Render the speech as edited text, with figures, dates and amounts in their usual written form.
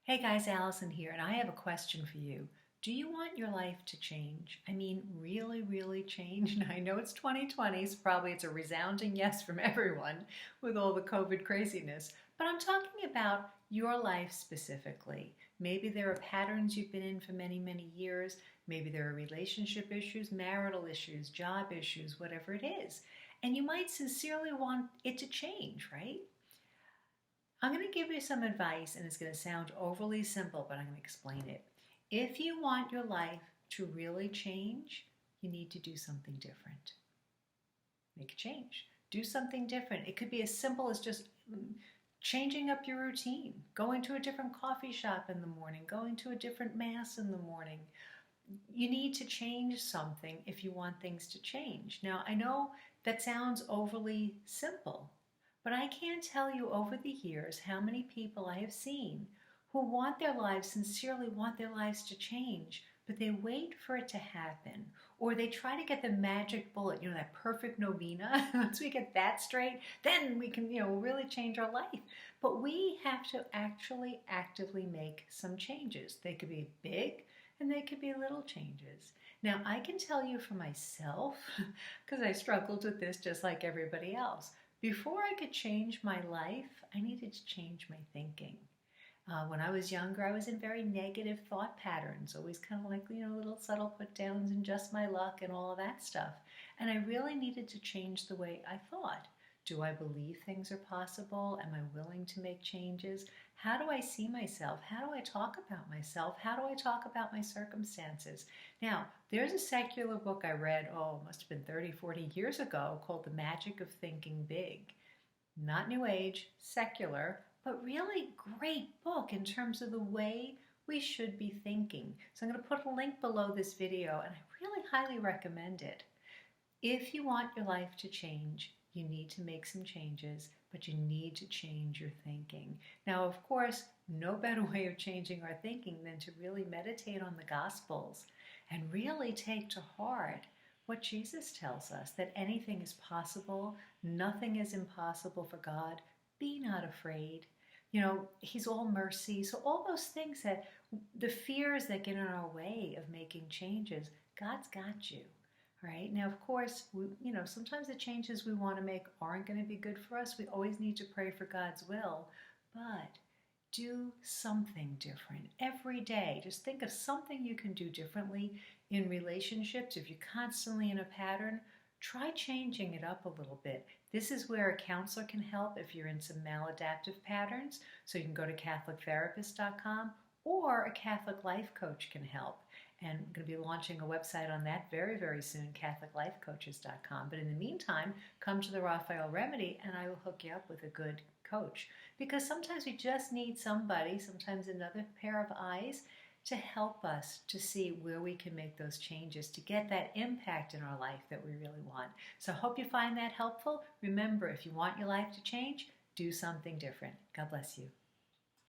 Hey guys, Allison here, and I have a question for you. Do you want your life to change? I mean, really, really change? And I know it's 2020, so probably it's a resounding yes from everyone with all the COVID craziness. But I'm talking about your life specifically. Maybe there are patterns you've been in for many, many years. Maybe there are relationship issues, marital issues, job issues, whatever it is. And you might sincerely want it to change, right? I'm going to give you some advice, and it's going to sound overly simple, but I'm going to explain it. If you want your life to really change, you need to do something different. Make a change. Do something different. It could be as simple as just changing up your routine, going to a different coffee shop in the morning, going to a different mass in the morning. You need to change something if you want things to change. Now, I know that sounds overly simple, but I can't tell you over the years how many people I have seen who want their lives, sincerely want their lives to change, but they wait for it to happen. Or they try to get the magic bullet, that perfect novena. Once we get that straight, then we can, really change our life. But we have to actually actively make some changes. They could be big and they could be little changes. Now, I can tell you for myself, because I struggled with this just like everybody else. Before I could change my life, I needed to change my thinking. When I was younger, I was in very negative thought patterns, always kind of like, little subtle put downs and just my luck and all of that stuff. And I really needed to change the way I thought. Do I believe things are possible? Am I willing to make changes? How do I see myself? How do I talk about myself? How do I talk about my circumstances? Now, there's a secular book I read, must have been 30, 40 years ago, called The Magic of Thinking Big. Not New Age, secular, but really great book in terms of the way we should be thinking. So I'm going to put a link below this video, and I really highly recommend it. If you want your life to change, you need to make some changes, but you need to change your thinking. Now, of course, no better way of changing our thinking than to really meditate on the Gospels and really take to heart what Jesus tells us, that anything is possible, nothing is impossible for God. Be not afraid. He's all mercy. So all those things, that the fears that get in our way of making changes, God's got you. Right? Now, of course, sometimes the changes we want to make aren't going to be good for us. We always need to pray for God's will, but do something different every day. Just think of something you can do differently in relationships. If you're constantly in a pattern, try changing it up a little bit. This is where a counselor can help if you're in some maladaptive patterns. So you can go to catholictherapist.com, or a Catholic life coach can help. And I'm going to be launching a website on that very, very soon, catholiclifecoaches.com. But in the meantime, come to the Raphael Remedy and I will hook you up with a good coach. Because sometimes we just need somebody, sometimes another pair of eyes, to help us to see where we can make those changes to get that impact in our life that we really want. So I hope you find that helpful. Remember, if you want your life to change, do something different. God bless you.